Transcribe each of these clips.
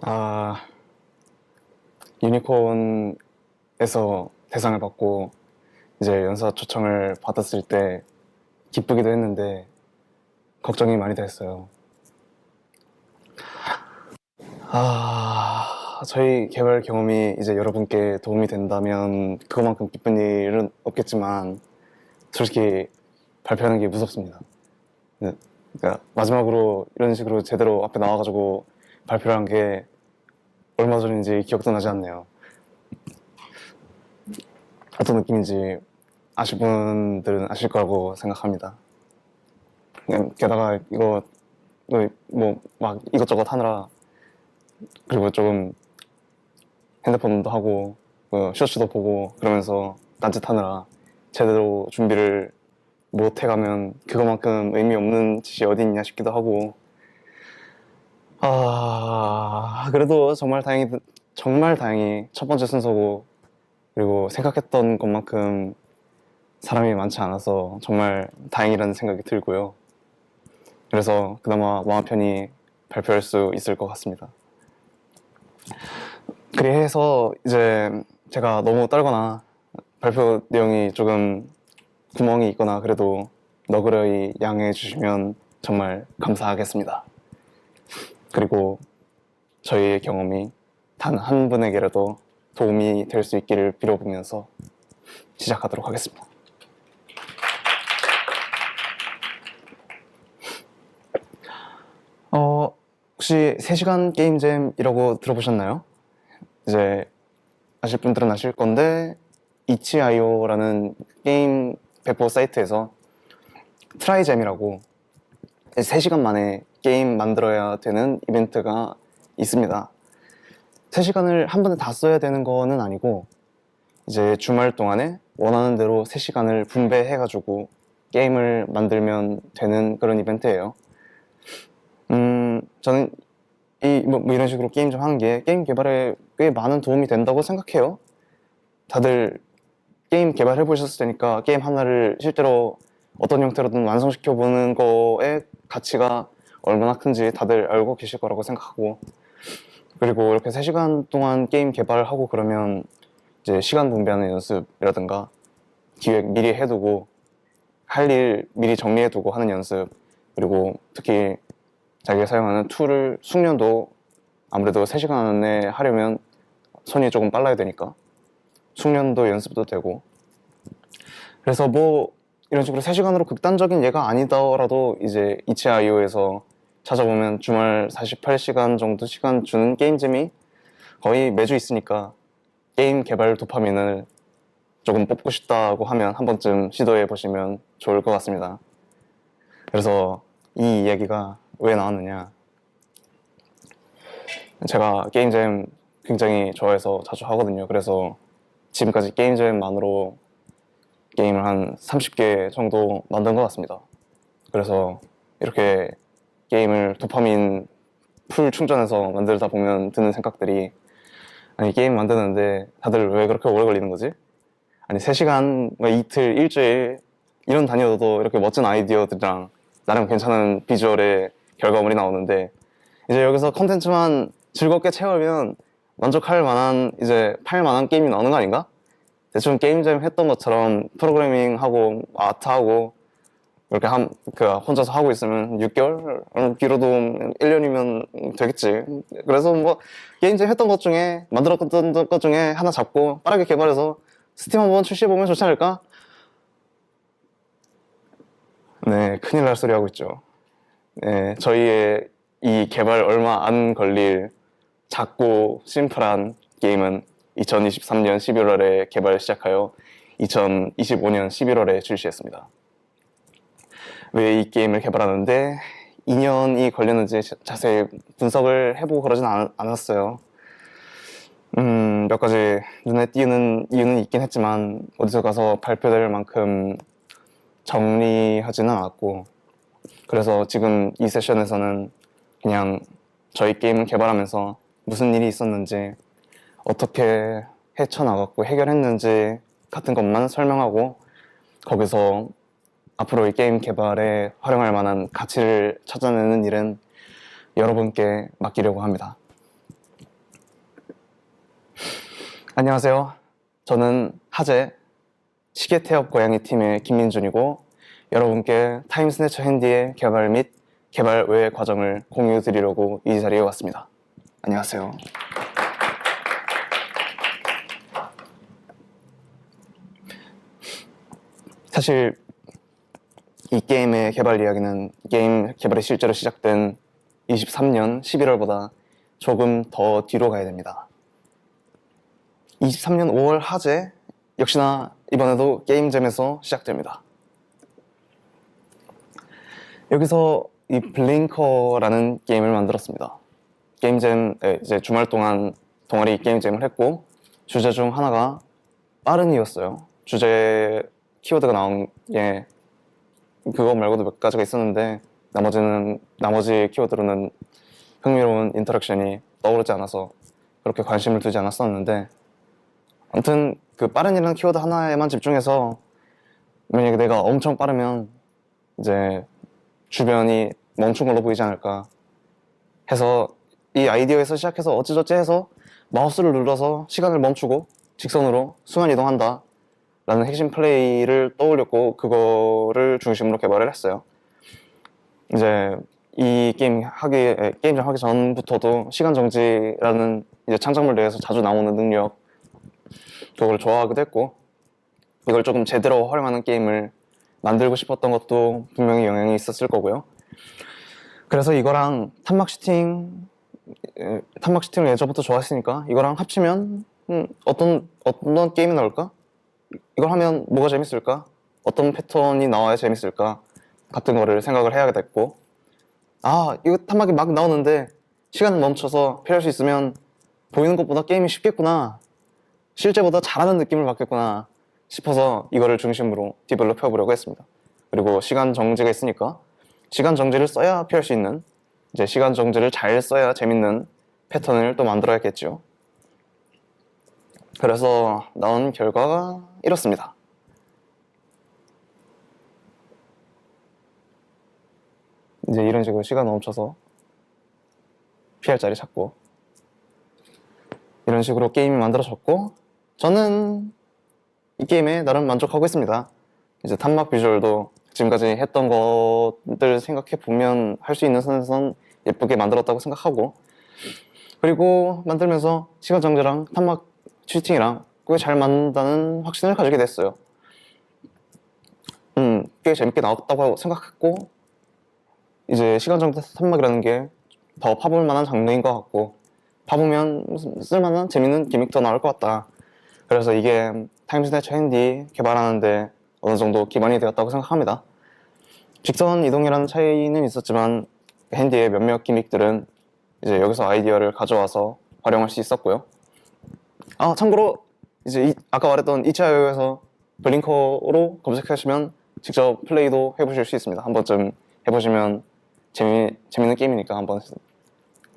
아, 유니콘에서 대상을 받고 이제 연사 초청을 받았을 때 기쁘기도 했는데 걱정이 많이 됐어요. 저희 개발 경험이 이제 여러분께 도움이 된다면 그것만큼 기쁜 일은 없겠지만 솔직히 발표하는 게 무섭습니다. 그러니까 마지막으로 이런 식으로 제대로 앞에 나와가지고 발표를 한 게 얼마 전인지 기억도 나지 않네요. 어떤 느낌인지 아실 분들은 아실 거라고 생각합니다. 게다가 이거 뭐 막 이것저것 하느라, 그리고 조금 핸드폰도 하고 쇼츠도 보고 그러면서 딴짓하느라 제대로 준비를 못 해가면 그거만큼 의미 없는 짓이 어디 있냐 싶기도 하고, 그래도 정말 다행히 첫 번째 순서고, 그리고 생각했던 것만큼 사람이 많지 않아서 정말 다행이라는 생각이 들고요. 그래서 그나마 마음 편히 발표할 수 있을 것 같습니다. 그래서 이제 제가 너무 떨거나 발표 내용이 조금 구멍이 있거나 그래도 너그러이 양해해 주시면 정말 감사하겠습니다. 그리고 저희의 경험이 단 한 분에게라도 도움이 될 수 있기를 빌어보면서 시작하도록 하겠습니다. 혹시 3시간 게임잼이라고 들어보셨나요? 이제 아실 분들은 아실 건데 itch.io라는 게임 배포 사이트에서 트라이잼이라고 3시간 만에 게임 만들어야 되는 이벤트가 있습니다. 3시간을 한 번에 다 써야 되는 거는 아니고 이제 주말 동안에 원하는 대로 3시간을 분배해가지고 게임을 만들면 되는 그런 이벤트예요. 저는 이런 식으로 게임 좀 하는 게 게임 개발에 꽤 많은 도움이 된다고 생각해요. 다들 게임 개발해 보셨을 테니까 게임 하나를 실제로 어떤 형태로든 완성시켜 보는 거의 가치가 얼마나 큰지 다들 알고 계실 거라고 생각하고, 그리고 이렇게 3시간 동안 게임 개발을 하고 그러면 이제 시간 분배하는 연습이라든가 기획 미리 해두고 할 일 미리 정리해두고 하는 연습, 그리고 특히 자기가 사용하는 툴을 숙련도 아무래도 3시간 안에 하려면 손이 조금 빨라야 되니까 숙련도 연습도 되고, 그래서 뭐 이런 식으로 3시간으로 극단적인 예가 아니더라도 이제 itch.io에서 찾아보면 주말 48시간 정도 시간 주는 게임잼이 거의 매주 있으니까 게임 개발 도파민을 조금 뽑고 싶다고 하면 한 번쯤 시도해 보시면 좋을 것 같습니다. 그래서 이 이야기가 왜 나왔느냐, 제가 게임잼 굉장히 좋아해서 자주 하거든요. 그래서 지금까지 게임잼만으로 게임을 한 30개 정도 만든 것 같습니다. 그래서 이렇게 게임을 도파민 풀 충전해서 만들다 보면 드는 생각들이, 아니 게임 만드는데 다들 왜 그렇게 오래 걸리는 거지? 아니 3시간, 이틀, 일주일 이런 단위여도 이렇게 멋진 아이디어들이랑 나름 괜찮은 비주얼의 결과물이 나오는데 이제 여기서 컨텐츠만 즐겁게 채우면 만족할 만한, 이제 팔 만한 게임이 나오는 거 아닌가? 대충 게임잼 했던 것처럼 프로그래밍하고 아트하고 이렇게 혼자서 하고 있으면 6개월? 길어도 1년이면 되겠지. 그래서 뭐 게임잼 했던 것 중에, 만들었던 것 중에 하나 잡고 빠르게 개발해서 스팀 한번 출시해보면 좋지 않을까? 네, 큰일 날 소리 하고 있죠. 네, 저희의 이 개발 얼마 안 걸릴 작고 심플한 게임은 2023년 11월에 개발 시작하여 2025년 11월에 출시했습니다. 왜 이 게임을 개발하는데 2년이 걸렸는지 자세히 분석을 해보고 그러진 않았어요. 몇 가지 눈에 띄는 이유는 있긴 했지만 어디서 가서 발표될 만큼 정리하지는 않았고, 그래서 지금 이 세션에서는 그냥 저희 게임을 개발하면서 무슨 일이 있었는지, 어떻게 헤쳐나갔고 해결했는지 같은 것만 설명하고, 거기서 앞으로 이 게임 개발에 활용할 만한 가치를 찾아내는 일은 여러분께 맡기려고 합니다. 안녕하세요. 저는 하재 시계 태엽 고양이 팀의 김민준이고 여러분께 타임스네처 핸디의 개발 및 개발 외의 과정을 공유해 드리려고 이 자리에 왔습니다. 안녕하세요. 사실 이 게임의 개발 이야기는 게임 개발이 실제로 시작된 23년 11월보다 조금 더 뒤로 가야 됩니다. 23년 5월 하재 역시나 이번에도 게임잼에서 시작됩니다. 여기서 이 블링커라는 게임을 만들었습니다. 게임잼에 이제 주말 동안 동아리 게임잼을 했고 주제 중 하나가 빠른이었어요. 주제 키워드가 나온 게 그거 말고도 몇 가지가 있었는데 나머지 키워드로는 흥미로운 인터랙션이 떠오르지 않아서 그렇게 관심을 두지 않았었는데 아무튼 그 빠른이라는 키워드 하나에만 집중해서 만약에 내가 엄청 빠르면 이제 주변이 멈춘 걸로 보이지 않을까 해서 이 아이디어에서 시작해서 어찌저찌 해서 마우스를 눌러서 시간을 멈추고 직선으로 순간 이동한다 라는 핵심 플레이를 떠올렸고 그거를 중심으로 개발을 했어요. 이제 이 게임을 하기 전부터도 시간 정지라는 이제 창작물 내에서 자주 나오는 능력 그걸 좋아하기도 했고 이걸 조금 제대로 활용하는 게임을 만들고 싶었던 것도 분명히 영향이 있었을 거고요. 그래서 이거랑 탄막 슈팅을 예전부터 좋아했으니까 이거랑 합치면 어떤 게임이 나올까? 이걸 하면 뭐가 재밌을까? 어떤 패턴이 나와야 재밌을까? 같은 거를 생각을 해야 됐고 이거 탄막이 막 나오는데 시간 멈춰서 피할 수 있으면 보이는 것보다 게임이 쉽겠구나 실제보다 잘하는 느낌을 받겠구나 싶어서 이거를 중심으로 디벨롭 해보려고 했습니다. 그리고 시간 정지가 있으니까 시간 정지를 써야 피할 수 있는 이제 시간 정지를 잘 써야 재밌는 패턴을 또 만들어야겠죠. 그래서 나온 결과가 이렇습니다. 이제 이런 식으로 시간 멈춰서 피할 자리 찾고 이런 식으로 게임이 만들어졌고 저는 이 게임에 나름 만족하고 있습니다. 이제 탄막 비주얼도 지금까지 했던 것들 생각해 보면 할 수 있는 선에선 예쁘게 만들었다고 생각하고 그리고 만들면서 시간 정지랑 탄막 슈팅이랑 꽤 잘 맞는다는 확신을 가지게 됐어요. 꽤 재밌게 나왔다고 생각했고 이제 시간 정지 탄막이라는 게 더 파볼 만한 장르인 것 같고 파보면 쓸만한 재밌는 기믹도 나올 것 같다. 그래서 이게 타임스네처 핸디 개발하는데 어느 정도 기반이 되었다고 생각합니다. 직선 이동이라는 차이는 있었지만 핸디의 몇몇 기믹들은 이제 여기서 아이디어를 가져와서 활용할 수 있었고요. 참고로 이제 아까 말했던 이치아이오에서 블링커로 검색하시면 직접 플레이도 해보실 수 있습니다. 한 번쯤 해보시면 재밌는 게임이니까 한번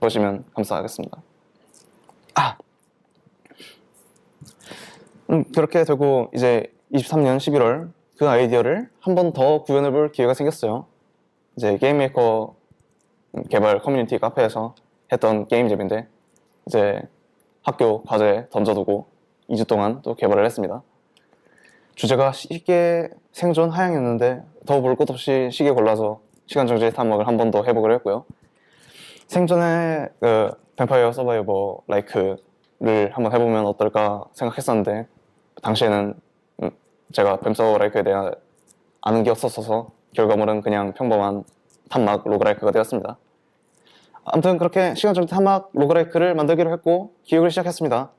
보시면 감사하겠습니다. 그렇게 되고 이제 23년 11월 그 아이디어를 한 번 더 구현해볼 기회가 생겼어요. 이제 게임메이커 개발 커뮤니티 카페에서 했던 게임잼인데 이제 학교 과제에 던져두고 2주 동안 또 개발을 했습니다. 주제가 시계 생존 하향이었는데 더 볼 것 없이 시계 골라서 시간 정지 탐험을 한 번 더 해보기로 했고요. 생전에 뱀파이어 서바이버 라이크를 한번 해보면 어떨까 생각했었는데 당시에는 제가 뱀서 라이크에 대한 아는 게 없었어서 결과물은 그냥 평범한 탄막 로그라이크가 되었습니다. 아무튼 그렇게 시간 정지 탄막 로그라이크를 만들기로 했고 기획을 시작했습니다.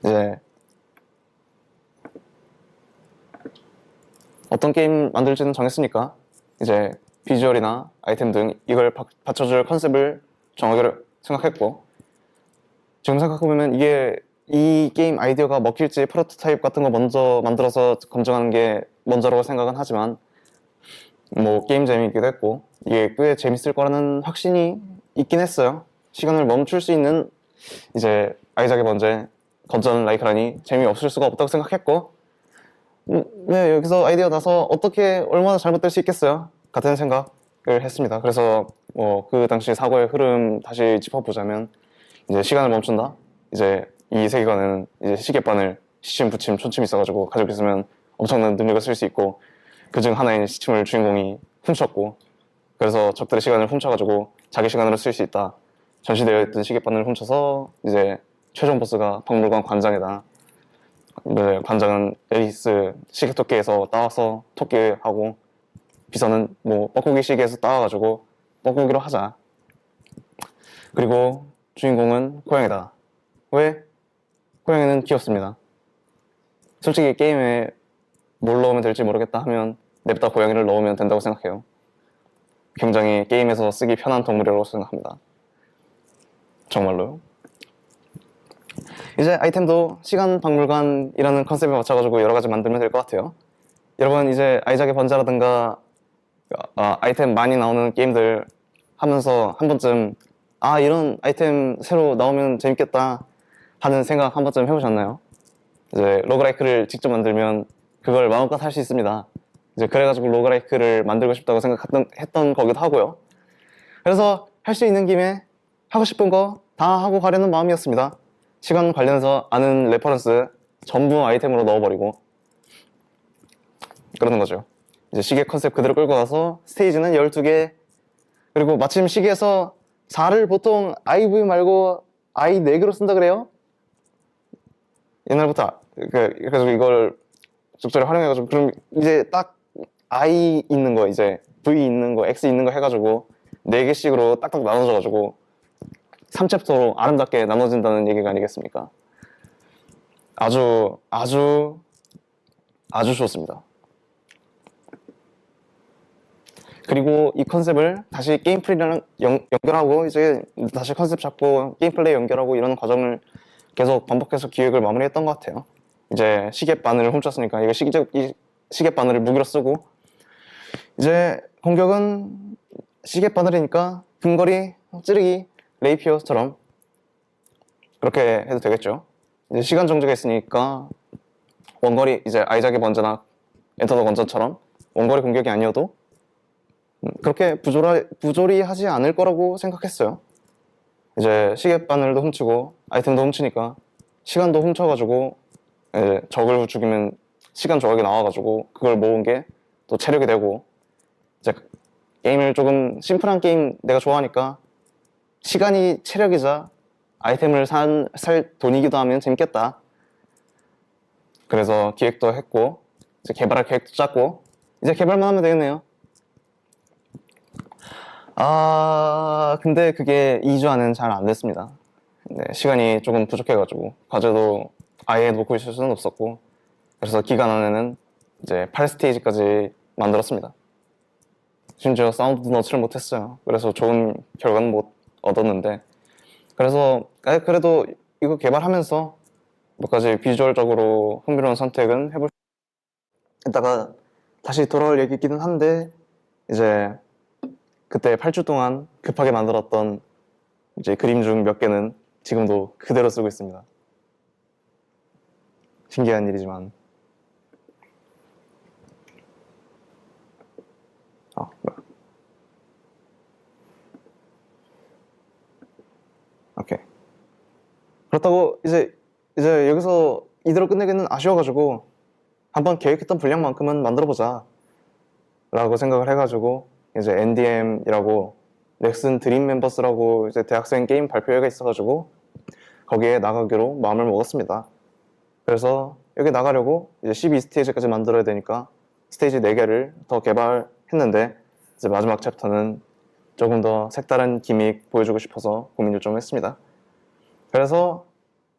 이제 어떤 게임 만들지는 정했으니까 이제 비주얼이나 아이템 등 이걸 받쳐줄 컨셉을 정하기로 생각했고 지금 생각해보면 이 게임 아이디어가 먹힐지 프로토타입 같은 거 먼저 만들어서 검증하는 게 먼저라고 생각은 하지만 뭐 게임 재미있기도 했고 이게 꽤 재밌을 거라는 확신이 있긴 했어요. 시간을 멈출 수 있는 이제 아이작의 번째 건전 라이크라니 재미없을 수가 없다고 생각했고 네, 여기서 아이디어 나서 어떻게 얼마나 잘못될 수 있겠어요 같은 생각을 했습니다. 그래서 그 당시 사고의 흐름 다시 짚어보자면 이제 시간을 멈춘다. 이제 이 세계관은 이제 시계바늘 시침, 부침, 촌침이 있어가지고 가지고 있으면 엄청난 능력을 쓸 수 있고, 그중 하나인 시침을 주인공이 훔쳤고, 그래서 적들의 시간을 훔쳐가지고 자기 시간으로 쓸 수 있다. 전시되어 있던 시계바늘을 훔쳐서 이제 최종 보스가 박물관 관장이다. 이제 관장은 에이스 시계토끼에서 따와서 토끼하고, 비서는 뭐 뻐꾸기 시계에서 따와가지고 뻐꾸기로 하자. 그리고 주인공은 고양이다. 왜? 고양이는 귀엽습니다. 솔직히 게임에 뭘 넣으면 될지 모르겠다 하면 냅다 고양이를 넣으면 된다고 생각해요. 굉장히 게임에서 쓰기 편한 동물이라고 생각합니다. 정말로요. 이제 아이템도 시간 박물관이라는 컨셉에 맞춰가지고 여러 가지 만들면 될 것 같아요. 여러분 이제 아이작의 번자라든가 아이템 많이 나오는 게임들 하면서 한 번쯤 이런 아이템 새로 나오면 재밌겠다 하는 생각 한 번쯤 해보셨나요? 이제 로그라이크를 직접 만들면 그걸 마음껏 할 수 있습니다. 이제 그래가지고 로그라이크를 만들고 싶다고 생각했던 거기도 하고요. 그래서 할 수 있는 김에 하고 싶은 거 다 하고 가려는 마음이었습니다. 시간 관련해서 아는 레퍼런스 전부 아이템으로 넣어버리고 그러는 거죠. 이제 시계 컨셉 그대로 끌고 가서 스테이지는 12개, 그리고 마침 시계에서 4를 보통 IV 말고 I 4개로 쓴다 그래요? 옛날부터 그래서 이걸 적절히 활용해가지고, 그럼 이제 딱 I 있는 거, 이제 V 있는 거, X 있는 거 해가지고 4개씩으로 딱딱 나눠져가지고 3챕터로 아름답게 나눠진다는 얘기가 아니겠습니까? 아주 좋습니다. 그리고 이 컨셉을 다시 게임 플레이랑 연결하고, 이제 다시 컨셉 잡고 게임 플레이 연결하고 이런 과정을 계속 반복해서 기획을 마무리했던 것 같아요. 이제 시계바늘을 훔쳤으니까 이 시계바늘을 무기로 쓰고, 이제 공격은 시계바늘이니까 근거리, 찌르기, 레이피어처럼 그렇게 해도 되겠죠. 이제 시간 정지가 있으니까 원거리, 이제 아이작의 번자나 엔터 더 건전처럼 원거리 공격이 아니어도 그렇게 부조리하지 않을 거라고 생각했어요. 이제 시계바늘도 훔치고 아이템도 훔치니까 시간도 훔쳐가지고 이제 적을 죽이면 시간 조각이 나와가지고 그걸 모은 게 또 체력이 되고, 이제 게임을 조금 심플한 게임 내가 좋아하니까 시간이 체력이자 아이템을 살 돈이기도 하면 재밌겠다. 그래서 기획도 했고 이제 개발할 계획도 짰고 이제 개발만 하면 되겠네요. 근데 그게 2주 안에는 잘 안 됐습니다. 네, 시간이 조금 부족해가지고 과제도 아예 놓고 있을 수는 없었고, 그래서 기간 안에는 이제 8스테이지까지 만들었습니다. 심지어 사운드도 넣지를 못했어요. 그래서 좋은 결과는 못 얻었는데, 그래서 그래도 이거 개발하면서 몇 가지 비주얼적으로 흥미로운 선택은 해볼 수 있다가 다시 돌아올 얘기이기는 한데, 이제 그때 8주 동안 급하게 만들었던 이제 그림 중 몇 개는 지금도 그대로 쓰고 있습니다. 신기한 일이지만. 오케이. 그렇다고 이제 여기서 이대로 끝내기는 아쉬워가지고 한번 계획했던 분량만큼은 만들어보자 라고 생각을 해가지고, 이제 NDM이라고 넥슨 드림 멤버스라고 이제 대학생 게임 발표회가 있어가지고 거기에 나가기로 마음을 먹었습니다. 그래서 여기 나가려고 이제 12스테이지까지 만들어야 되니까 스테이지 4개를 더 개발했는데, 이제 마지막 챕터는 조금 더 색다른 기믹 보여주고 싶어서 고민을 좀 했습니다. 그래서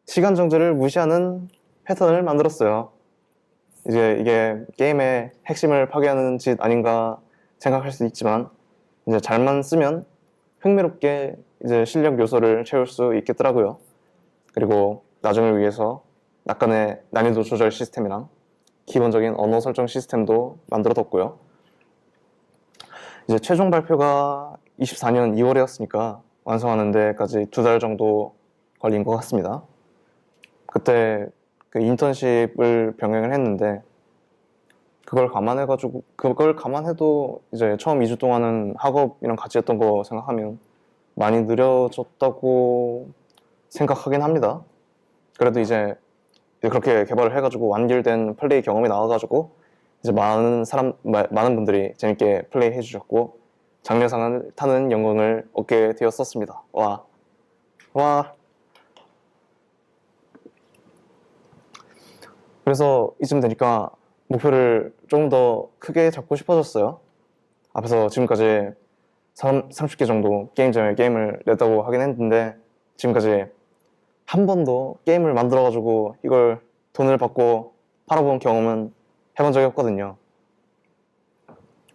시간 정지를 무시하는 패턴을 만들었어요. 이제 이게 게임의 핵심을 파괴하는 짓 아닌가 생각할 수도 있지만, 이제 잘만 쓰면 흥미롭게 이제 실력 요소를 채울 수 있겠더라고요. 그리고 나중을 위해서 약간의 난이도 조절 시스템이랑 기본적인 언어 설정 시스템도 만들어뒀고요. 이제 최종 발표가 24년 2월이었으니까 완성하는 데까지 2달 정도 걸린 것 같습니다. 그때 그 인턴십을 병행을 했는데, 그걸 감안해도 이제 처음 2주 동안은 학업이랑 같이 했던 거 생각하면 많이 느려졌다고 생각하긴 합니다. 그래도 이제 그렇게 개발을 해가지고 완결된 플레이 경험이 나와가지고 이제 많은 분들이 재밌게 플레이 해주셨고 장려상을 타는 영광을 얻게 되었었습니다. 와. 그래서 이쯤 되니까 목표를 조금 더 크게 잡고 싶어졌어요. 앞에서 지금까지 30개 정도 게임점에 게임을 냈다고 하긴 했는데 지금까지 한 번도 게임을 만들어가지고 이걸 돈을 받고 팔아본 경험은 해본 적이 없거든요.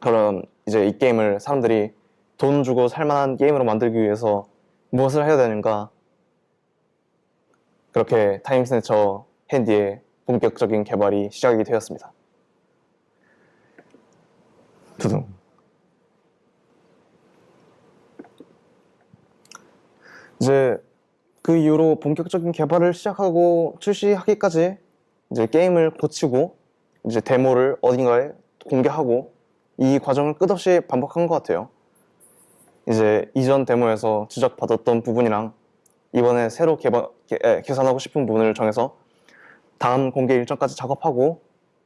그럼 이제 이 게임을 사람들이 돈 주고 살만한 게임으로 만들기 위해서 무엇을 해야 되는가? 그렇게 타임스네처 핸디의 본격적인 개발이 시작이 되었습니다. 두둥. 이제 그 이후로 본격적인 개발을 시작하고 출시하기까지 이제 게임을 고치고 이제 데모를 어딘가에 공개하고 이 과정을 끝없이 반복한 것 같아요. 이제 이전 데모에서 지적받았던 부분이랑 이번에 새로 개선하고 싶은 부분을 정해서 다음 공개 일정까지 작업하고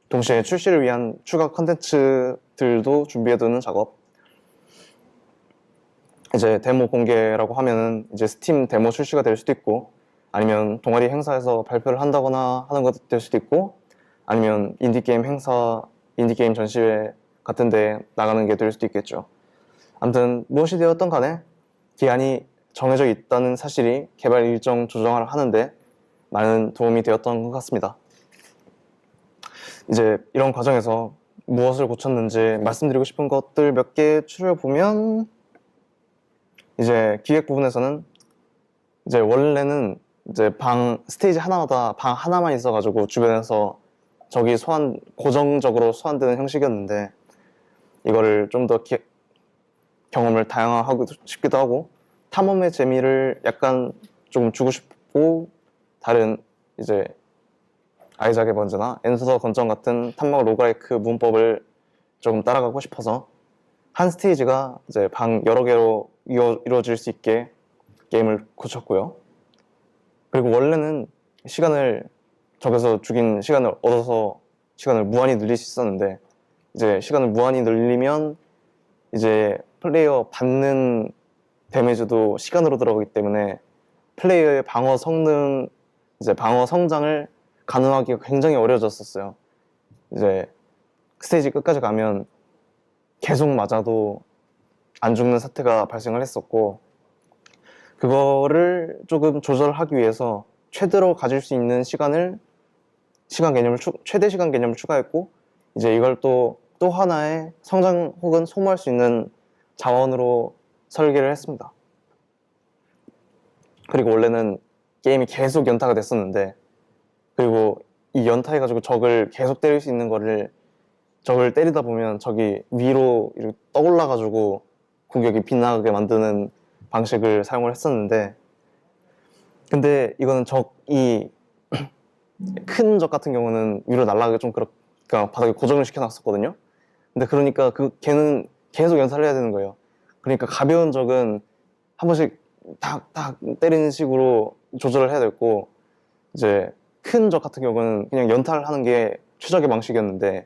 동시에 출시를 위한 추가 컨텐츠들도 준비해두는 작업. 이제 데모 공개라고 하면은 이제 스팀 데모 출시가 될 수도 있고 아니면 동아리 행사에서 발표를 한다거나 하는 것도 될 수도 있고 아니면 인디게임 행사, 인디게임 전시회 같은 데 나가는 게 될 수도 있겠죠. 아무튼 무엇이 되었던 간에 기한이 정해져 있다는 사실이 개발 일정 조정을 하는데 많은 도움이 되었던 것 같습니다. 이제 이런 과정에서 무엇을 고쳤는지 말씀드리고 싶은 것들 몇 개 추려보면 이제 기획 부분에서는 이제 원래는 이제 스테이지 하나마다 방 하나만 있어가지고 주변에서 적이 고정적으로 소환되는 형식이었는데 이거를 좀 더 경험을 다양하고 싶기도 하고 탐험의 재미를 약간 조금 주고 싶고 다른 이제 아이작의 번즈나 엔서 건전 같은 탐막 로그라이크 문법을 조금 따라가고 싶어서 한 스테이지가 이제 방 여러 개로 이루어질 수 있게 게임을 고쳤고요. 그리고 원래는 적에서 죽인 시간을 얻어서 시간을 무한히 늘릴 수 있었는데 이제 시간을 무한히 늘리면 이제 플레이어 받는 데미지도 시간으로 들어가기 때문에 플레이어의 방어 성장을 가능하기가 굉장히 어려워졌었어요. 이제 스테이지 끝까지 가면 계속 맞아도 안 죽는 사태가 발생을 했었고 그거를 조금 조절하기 위해서 최대로 가질 수 있는 최대 시간 개념을 추가했고 이제 이걸 또 하나의 성장 혹은 소모할 수 있는 자원으로 설계를 했습니다. 그리고 원래는 게임이 계속 연타가 됐었는데 그리고 이 연타해가지고 적을 계속 때릴 수 있는 거를 적을 때리다 보면 적이 위로 이렇게 떠올라가지고 공격이 빗나가게 만드는 방식을 사용을 했었는데 근데 이거는 적이 큰 적 같은 경우는 위로 날아가기 좀 그러니까 바닥에 고정을 시켜놨었거든요. 근데 그러니까 걔는 계속 연사를 해야 되는 거예요. 그러니까 가벼운 적은 한 번씩 탁탁 때리는 식으로 조절을 해야 됐고 이제 큰 적 같은 경우는 그냥 연타를 하는 게 최적의 방식이었는데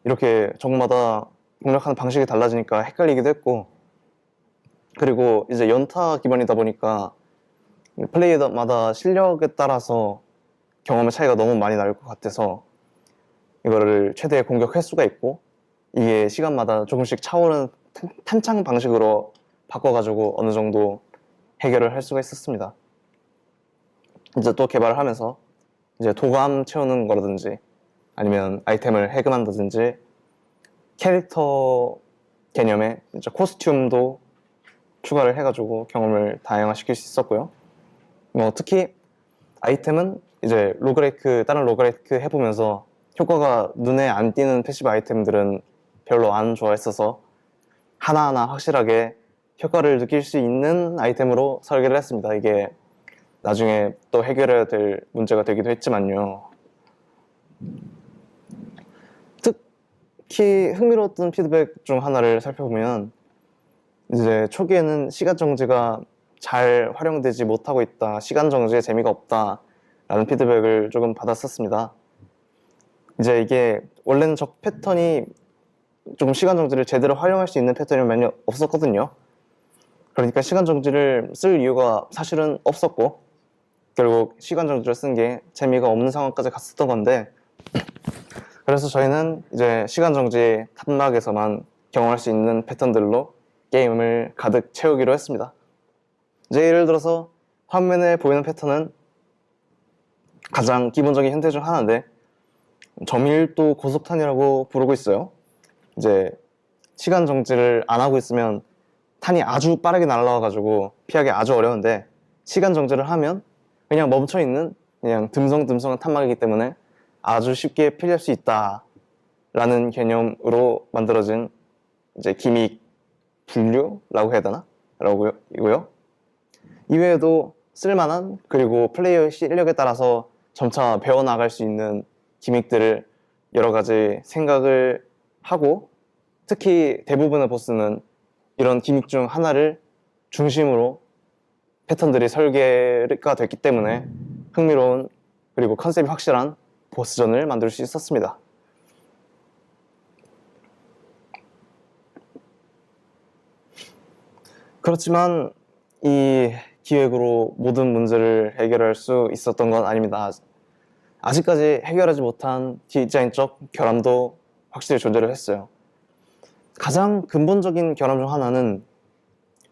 이렇게 적마다 공략하는 방식이 달라지니까 헷갈리기도 했고 그리고 이제 연타 기반이다 보니까 플레이어마다 실력에 따라서 경험의 차이가 너무 많이 날 것 같아서 이거를 최대 공격 횟수가 있고 이게 시간마다 조금씩 차오르는 탄창 방식으로 바꿔가지고 어느 정도 해결을 할 수가 있었습니다. 이제 또 개발을 하면서 이제 도감 채우는 거라든지 아니면 아이템을 해금한다든지 캐릭터 개념에 이제 코스튬도 추가를 해가지고 경험을 다양화시킬 수 있었고요. 특히 아이템은 이제 다른 로그라이크 해보면서 효과가 눈에 안 띄는 패시브 아이템들은 별로 안 좋아했어서 하나하나 확실하게 효과를 느낄 수 있는 아이템으로 설계를 했습니다. 이게 나중에 또 해결해야 될 문제가 되기도 했지만요. 특히 흥미로웠던 피드백 중 하나를 살펴보면 이제 초기에는 시간 정지가 잘 활용되지 못하고 있다, 시간 정지에 재미가 없다 라는 피드백을 조금 받았었습니다. 이제 이게 원래는 적 패턴이 조금 시간 정지를 제대로 활용할 수 있는 패턴이 많이 없었거든요. 그러니까 시간 정지를 쓸 이유가 사실은 없었고 결국 시간 정지를 쓴 게 재미가 없는 상황까지 갔었던 건데, 그래서 저희는 이제 시간 정지 탄막에서만 경험할 수 있는 패턴들로 게임을 가득 채우기로 했습니다. 이제 예를 들어서 화면에 보이는 패턴은 가장 기본적인 형태 중 하나인데 저밀도 고속탄이라고 부르고 있어요. 이제 시간 정지를 안 하고 있으면 탄이 아주 빠르게 날아와가지고 피하기 아주 어려운데, 시간 정지를 하면 그냥 멈춰있는 그냥 듬성듬성한 탄막이기 때문에 아주 쉽게 피할 수 있다라는 개념으로 만들어진 이제 기믹 분류라고 해야 되나? 라고요. 이외에도 쓸만한, 그리고 플레이어의 실력에 따라서 점차 배워나갈 수 있는 기믹들을 여러 가지 생각을 하고, 특히 대부분의 보스는 이런 기믹 중 하나를 중심으로 패턴들이 설계가 됐기 때문에 흥미로운, 그리고 컨셉이 확실한 보스전을 만들 수 있었습니다. 그렇지만 이 기획으로 모든 문제를 해결할 수 있었던 건 아닙니다. 아직까지 해결하지 못한 디자인적 결함도 확실히 존재를 했어요. 가장 근본적인 결함 중 하나는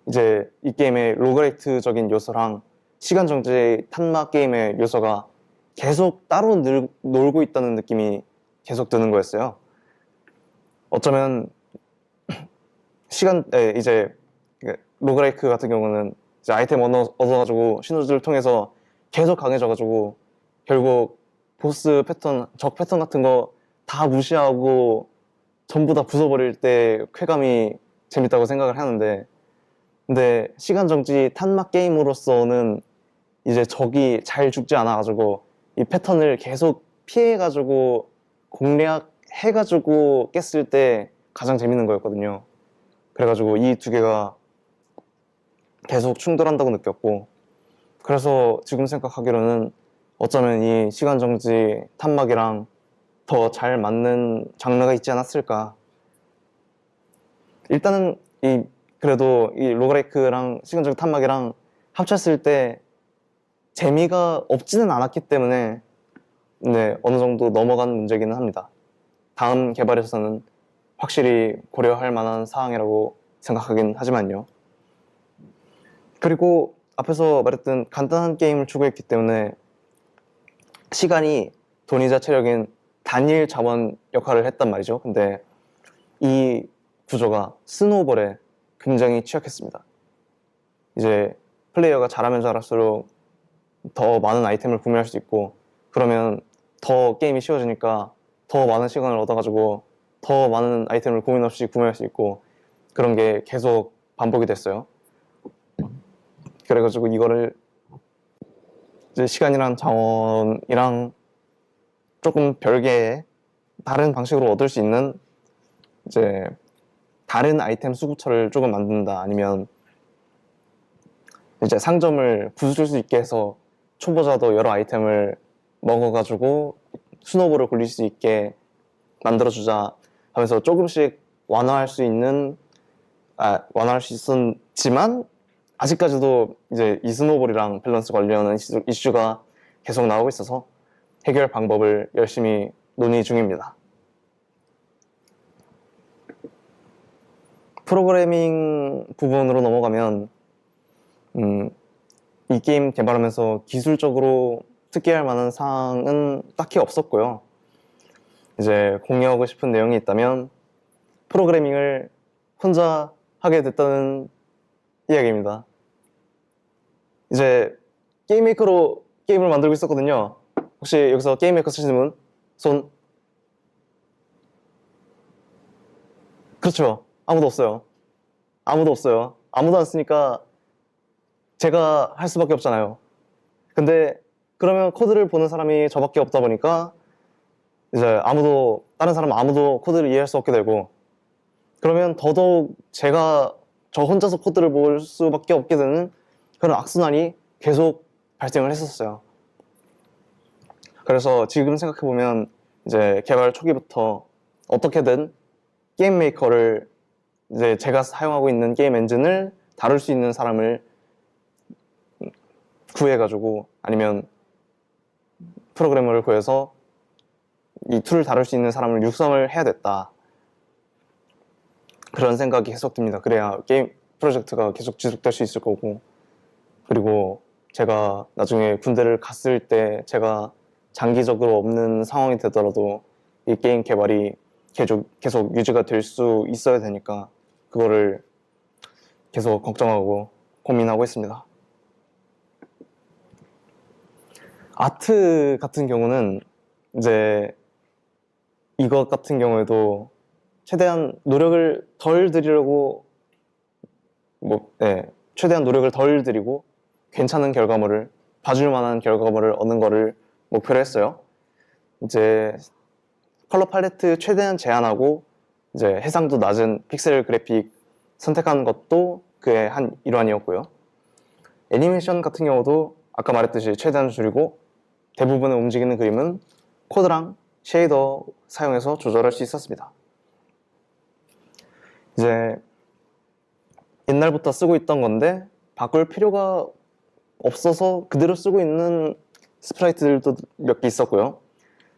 이제 이 게임의 로그라이트적인 요소랑 시간 정지 탄막 게임의 요소가 계속 따로 놀고 있다는 느낌이 계속 드는 거였어요. 어쩌면 이제 로그라이크 같은 경우는 이제 아이템 얻어가지고 시너지를 통해서 계속 강해져가지고 결국 보스 패턴, 적 패턴 같은 거 다 무시하고 전부 다 부숴버릴 때 쾌감이 재밌다고 생각을 하는데, 근데 시간 정지 탄막 게임으로서는 이제 적이 잘 죽지 않아가지고 이 패턴을 계속 피해가지고 공략해가지고 깼을 때 가장 재밌는 거였거든요. 그래가지고 이 두 개가 계속 충돌한다고 느꼈고, 그래서 지금 생각하기로는 어쩌면 이 시간 정지 탄막이랑 더 잘 맞는 장르가 있지 않았을까. 일단은 그래도 이 로그라이크랑 시간 정지 탄막이랑 합쳤을 때 재미가 없지는 않았기 때문에 네, 어느 정도 넘어간 문제기는 합니다. 다음 개발에서는 확실히 고려할 만한 사항이라고 생각하긴 하지만요. 그리고 앞에서 말했던 간단한 게임을 추구했기 때문에 시간이 돈이자 체력인 단일 자원 역할을 했단 말이죠. 근데 이 구조가 스노우볼에 굉장히 취약했습니다. 이제 플레이어가 잘하면 잘할수록 더 많은 아이템을 구매할 수 있고, 그러면 더 게임이 쉬워지니까 더 많은 시간을 얻어가지고 더 많은 아이템을 고민 없이 구매할 수 있고, 그런 게 계속 반복이 됐어요. 그래가지고 이거를 이제 시간이랑 자원이랑 조금 별개의 다른 방식으로 얻을 수 있는 이제 다른 아이템 수급처를 조금 만든다, 아니면 이제 상점을 부술 수 있게 해서 초보자도 여러 아이템을 먹어가지고 스노우볼을 굴릴 수 있게 만들어주자 하면서 조금씩 완화할 수 있었지만 아직까지도 이제 이 스노우볼이랑 밸런스 관련한 이슈가 계속 나오고 있어서 해결 방법을 열심히 논의 중입니다. 프로그래밍 부분으로 넘어가면 이 게임 개발하면서 기술적으로 특기할 만한 사항은 딱히 없었고요. 이제 공유하고 싶은 내용이 있다면 프로그래밍을 혼자 하게 됐다는 이야기입니다. 이제 게임메이커로 게임을 만들고 있었거든요. 혹시 여기서 게임메이커 쓰시는 분? 손? 그렇죠. 아무도 없어요. 아무도 안 쓰니까 제가 할 수밖에 없잖아요. 근데 그러면 코드를 보는 사람이 저밖에 없다 보니까 이제 다른 사람 아무도 코드를 이해할 수 없게 되고, 그러면 더더욱 저 혼자서 코드를 볼 수밖에 없게 되는 그런 악순환이 계속 발생을 했었어요. 그래서 지금 생각해보면 이제 개발 초기부터 어떻게든 게임 메이커를 이제 제가 사용하고 있는 게임 엔진을 다룰 수 있는 사람을 구해가지고 아니면 프로그래머를 구해서 이 툴을 다룰 수 있는 사람을 육성을 해야 됐다. 그런 생각이 계속 듭니다. 그래야 게임 프로젝트가 계속 지속될 수 있을 거고, 그리고 제가 나중에 군대를 갔을 때 제가 장기적으로 없는 상황이 되더라도 이 게임 개발이 계속 유지가 될 수 있어야 되니까 그거를 계속 걱정하고 고민하고 있습니다. 아트 같은 경우는 이제 이것 같은 경우에도 최대한 노력을 덜 들이려고 최대한 노력을 덜 들이고 괜찮은 결과물을 봐줄 만한 결과물을 얻는 거를 목표로 했어요. 이제 컬러 팔레트 최대한 제한하고 이제 해상도 낮은 픽셀 그래픽 선택한 것도 그의 한 일환이었고요. 애니메이션 같은 경우도 아까 말했듯이 최대한 줄이고 대부분의 움직이는 그림은 코드랑 쉐이더 사용해서 조절할 수 있었습니다. 이제 옛날부터 쓰고 있던 건데 바꿀 필요가 없어서 그대로 쓰고 있는 스프라이트들도 몇 개 있었고요.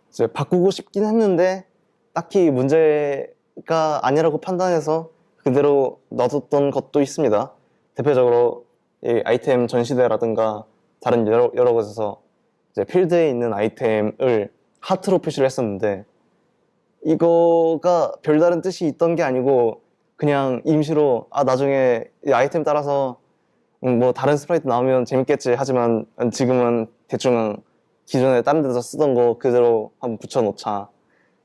이제 바꾸고 싶긴 했는데 딱히 문제가 아니라고 판단해서 그대로 놔뒀던 것도 있습니다. 대표적으로 이 아이템 전시대라든가 다른 여러 곳에서 이제 필드에 있는 아이템을 하트로 표시를 했었는데 이거가 별다른 뜻이 있던 게 아니고 그냥 임시로 나중에 이 아이템 따라서 뭐 다른 스프라이트 나오면 재밌겠지 하지만 지금은 대충 기존에 다른 데서 쓰던 거 그대로 한번 붙여놓자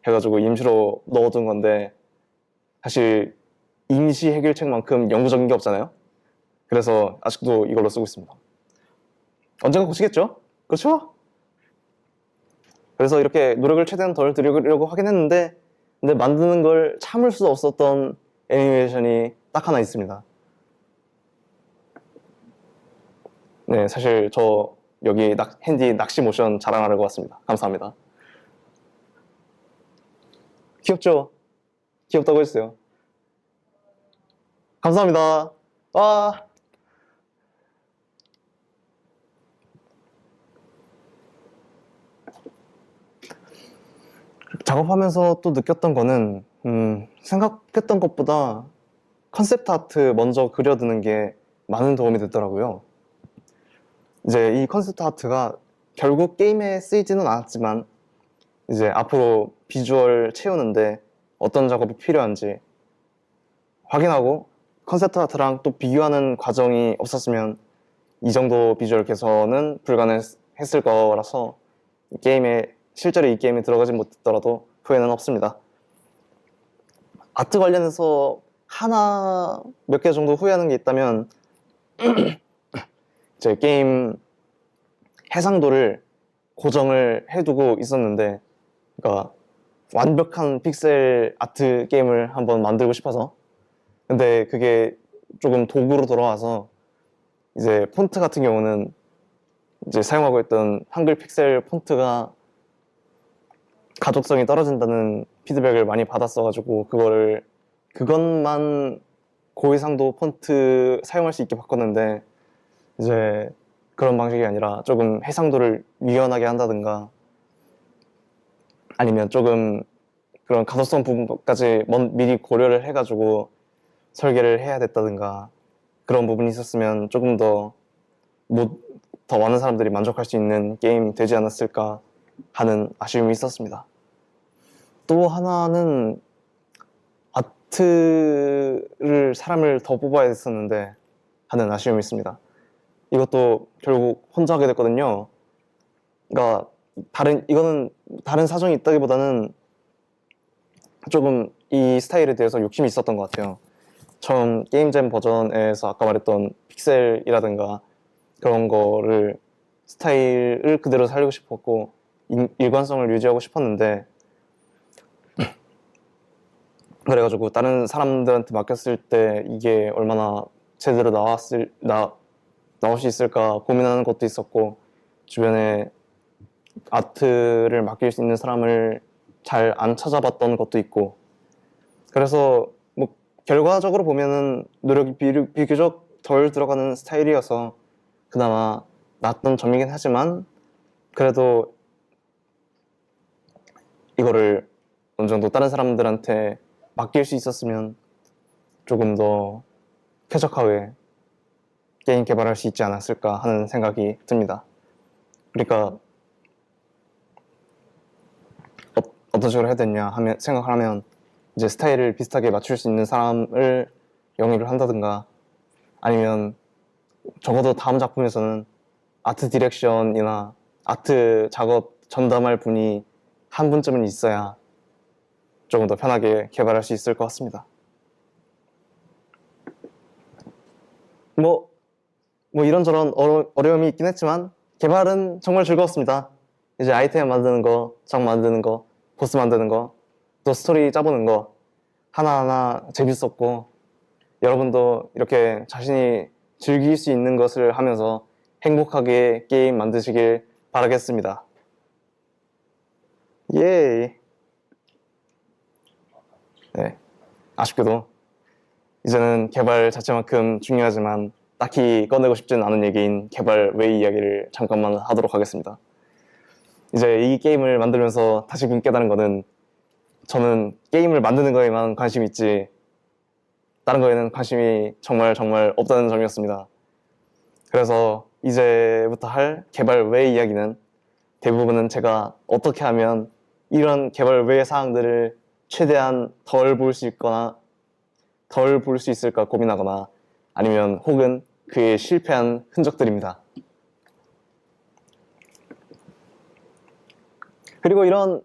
해가지고 임시로 넣어둔 건데 사실 임시 해결책만큼 영구적인 게 없잖아요. 그래서 아직도 이걸로 쓰고 있습니다. 언젠가 고치겠죠? 그렇죠? 그래서 이렇게 노력을 최대한 덜 들이려고 하긴 했는데 근데 만드는 걸 참을 수 없었던 애니메이션이 딱 하나 있습니다. 네, 사실 저 여기 핸디 낚시 모션 자랑하려고 왔습니다. 감사합니다. 귀엽죠? 귀엽다고 했어요. 감사합니다. 와. 작업하면서 또 느꼈던 거는 생각했던 것보다 컨셉트 아트 먼저 그려두는 게 많은 도움이 됐더라고요. 이제 이 컨셉트 아트가 결국 게임에 쓰이지는 않았지만 이제 앞으로 비주얼 채우는데 어떤 작업이 필요한지 확인하고 컨셉트 아트랑 또 비교하는 과정이 없었으면 이 정도 비주얼 개선은 불가능했을 거라서 실제로 이 게임에 들어가지 못했더라도 후회는 없습니다. 아트 관련해서 몇 개 정도 후회하는 게 있다면 제 게임 해상도를 고정을 해두고 있었는데 그러니까 완벽한 픽셀 아트 게임을 한번 만들고 싶어서 근데 그게 조금 도구로 돌아와서 이제 폰트 같은 경우는 이제 사용하고 있던 한글 픽셀 폰트가 가독성이 떨어진다는 피드백을 많이 받았어가지고 그것만 고해상도 폰트 사용할 수 있게 바꿨는데 이제 그런 방식이 아니라 조금 해상도를 유연하게 한다든가 아니면 조금 그런 가독성 부분까지 미리 고려를 해가지고 설계를 해야 됐다든가 그런 부분이 있었으면 조금 더 많은 사람들이 만족할 수 있는 게임 되지 않았을까 하는 아쉬움이 있었습니다. 또 하나는 아트를 사람을 더 뽑아야 했었는데 하는 아쉬움이 있습니다. 이것도 결국 혼자 하게 됐거든요. 그러니까 이거는 다른 사정이 있다기보다는 조금 이 스타일에 대해서 욕심이 있었던 것 같아요. 처음 게임잼 버전에서 아까 말했던 픽셀이라든가 그런 거를 스타일을 그대로 살리고 싶었고 일관성을 유지하고 싶었는데 그래가지고 다른 사람들한테 맡겼을 때 이게 얼마나 제대로 나올 수 있을까 고민하는 것도 있었고, 주변에 아트를 맡길 수 있는 사람을 잘 안 찾아봤던 것도 있고, 그래서 뭐 결과적으로 보면은 노력이 비교적 덜 들어가는 스타일이어서 그나마 낫던 점이긴 하지만, 그래도 이거를 어느 정도 다른 사람들한테 맡길 수 있었으면 조금 더 쾌적하게 게임 개발할 수 있지 않았을까 하는 생각이 듭니다. 그러니까 어떤 식으로 해야 되냐 생각을 하면, 이제 스타일을 비슷하게 맞출 수 있는 사람을 영입을 한다든가, 아니면 적어도 다음 작품에서는 아트 디렉션이나 아트 작업 전담할 분이 한 분쯤은 있어야 조금 더 편하게 개발할 수 있을 것 같습니다. 뭐 이런저런 어려움이 있긴 했지만 개발은 정말 즐거웠습니다. 이제 아이템 만드는 거, 장 만드는 거, 보스 만드는 거, 또 스토리 짜보는 거 하나하나 재밌었고, 여러분도 이렇게 자신이 즐길 수 있는 것을 하면서 행복하게 게임 만드시길 바라겠습니다. 예. 네. 아쉽게도 이제는 개발 자체만큼 중요하지만 딱히 꺼내고 싶진 않은 얘기인 개발 외의 이야기를 잠깐만 하도록 하겠습니다. 이제 이 게임을 만들면서 다시 깨달은 거는, 저는 게임을 만드는 거에만 관심이 있지 다른 거에는 관심이 정말 없다는 점이었습니다. 그래서 이제부터 할 개발 외의 이야기는 대부분은 제가 어떻게 하면 이런 개발 외의 사항들을 최대한 덜 볼 수 있을까 고민하거나, 아니면 혹은 그에 실패한 흔적들입니다. 그리고 이런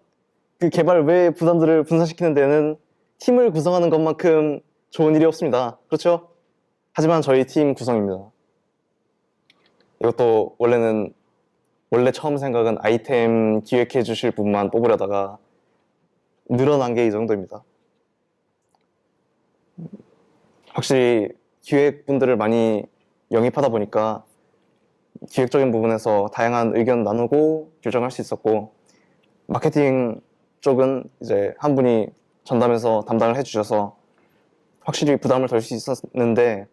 그 개발 외의 부담들을 분산시키는 데는 팀을 구성하는 것만큼 좋은 일이 없습니다. 그렇죠? 하지만 저희 팀 구성입니다. 이것도 원래 처음 생각은 아이템 기획해 주실 분만 뽑으려다가 늘어난 게 이 정도입니다. 확실히 기획분들을 많이 영입하다 보니까 기획적인 부분에서 다양한 의견 나누고 결정할 수 있었고, 마케팅 쪽은 이제 한 분이 전담해서 담당을 해주셔서 확실히 부담을 덜 수 있었는데,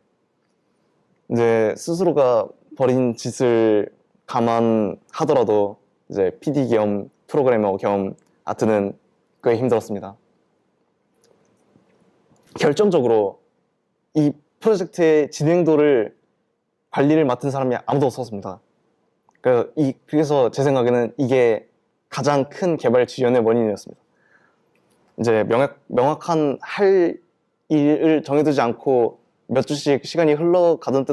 이제 스스로가 벌인 짓을 감안하더라도 이제 PD 겸 프로그래머 겸 아트는 꽤 힘들었습니다. 결정적으로 이 프로젝트의 진행도를 관리를 맡은 사람이 아무도 없었습니다. 그래서 제 생각에는 이게 가장 큰 개발 지연의 원인이었습니다. 이제 명확한 할 일을 정해두지 않고 몇 주씩 시간이 흘러가던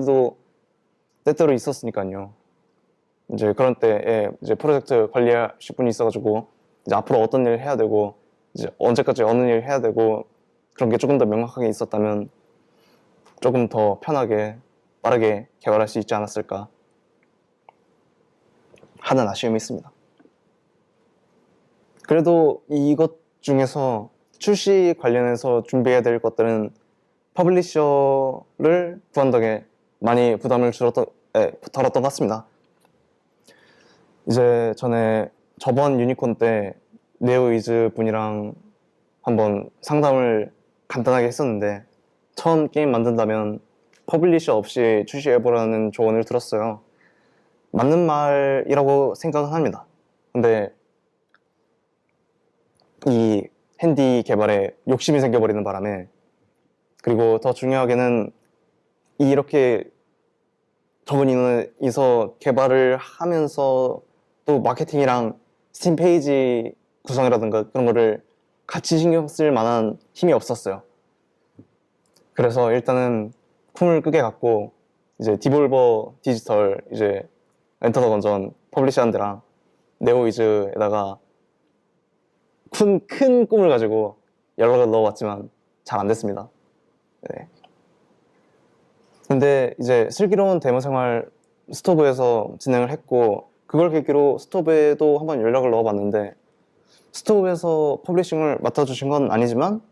때때로 있었으니까요. 이제 그런 때에 이제 프로젝트 관리하실 분이 있어가지고 이제 앞으로 어떤 일을 해야 되고 이제 언제까지 어느 일을 해야 되고 그런 게 조금 더 명확하게 있었다면 조금 더 편하게 빠르게 개발할 수 있지 않았을까 하는 아쉬움이 있습니다. 그래도 이것 중에서 출시 관련해서 준비해야 될 것들은 퍼블리셔를 구한 덕에 많이 부담을 덜었던 것 같습니다. 이제 전에 저번 유니콘 때 네오이즈 분이랑 한번 상담을 간단하게 했었는데, 처음 게임 만든다면 퍼블리셔 없이 출시해보라는 조언을 들었어요. 맞는 말이라고 생각은 합니다. 근데 이 핸디 개발에 욕심이 생겨버리는 바람에, 그리고 더 중요하게는 이렇게 적은 인원에서 개발을 하면서 또 마케팅이랑 스팀 페이지 구성이라든가 그런 거를 같이 신경 쓸 만한 힘이 없었어요. 그래서 일단은 품을 끄게 갖고 이제 디볼버 디지털, 이제 엔터 더 던전 퍼블리시한 데랑 네오이즈에다가 큰 꿈을 가지고 연락을 넣어봤지만 잘 안 됐습니다. 네. 근데 이제 슬기로운 데모 생활 스토브에서 진행을 했고, 그걸 계기로 스토브에도 한번 연락을 넣어봤는데, 스토브에서 퍼블리싱을 맡아주신 건 아니지만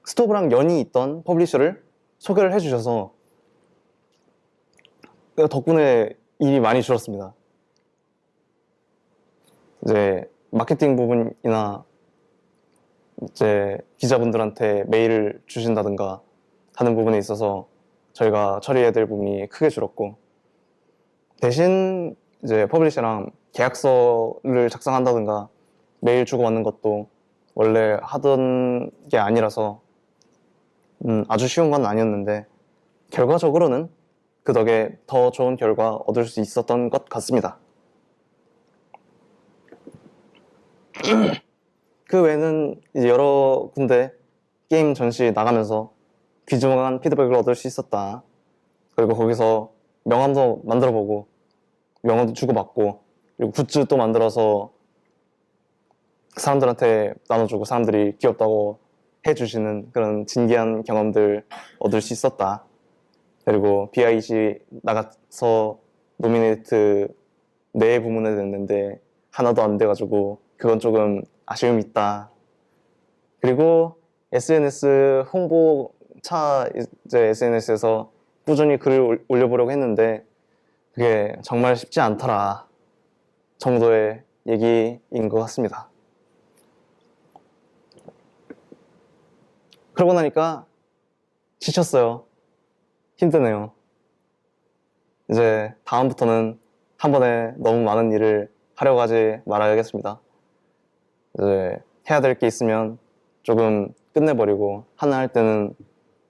스토브랑 연이 있던 퍼블리셔를 소개를 해주셔서 덕분에 일이 많이 줄었습니다. 이제 마케팅 부분이나 이제 기자분들한테 메일을 주신다든가 하는 부분에 있어서 저희가 처리해야 될 부분이 크게 줄었고, 대신 이제 퍼블리셔랑 계약서를 작성한다든가 메일 주고받는 것도 원래 하던 게 아니라서 아주 쉬운 건 아니었는데, 결과적으로는 그 덕에 더 좋은 결과 얻을 수 있었던 것 같습니다. 그 외에는 이제 여러 군데 게임 전시 나가면서 귀중한 피드백을 얻을 수 있었다. 그리고 거기서 명함도 만들어보고 명함도 주고받고, 그리고 굿즈도 만들어서 사람들한테 나눠주고 사람들이 귀엽다고 해주시는 그런 진기한 경험들 얻을 수 있었다. 그리고 BIG 나가서 노미네이트 4부문에 냈는데 하나도 안 돼가지고 그건 조금 아쉬움이 있다. 그리고 SNS 홍보차 이제 SNS에서 꾸준히 글을 올려보려고 했는데 그게 정말 쉽지 않더라 정도의 얘기인 것 같습니다. 그러고 나니까 지쳤어요. 힘드네요. 이제 다음부터는 한 번에 너무 많은 일을 하려고 하지 말아야겠습니다. 이제 해야 될 게 있으면 조금 끝내버리고, 하나 할 때는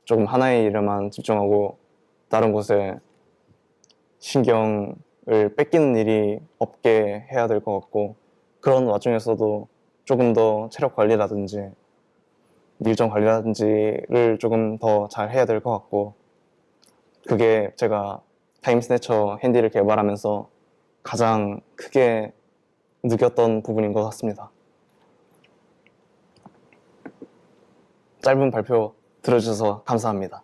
조금 하나의 일에만 집중하고 다른 곳에 신경을 뺏기는 일이 없게 해야 될 것 같고, 그런 와중에서도 조금 더 체력 관리라든지 일정 관리라든지를 조금 더 잘 해야 될 것 같고, 그게 제가 타임스네처 핸디를 개발하면서 가장 크게 느꼈던 부분인 것 같습니다. 짧은 발표 들어주셔서 감사합니다.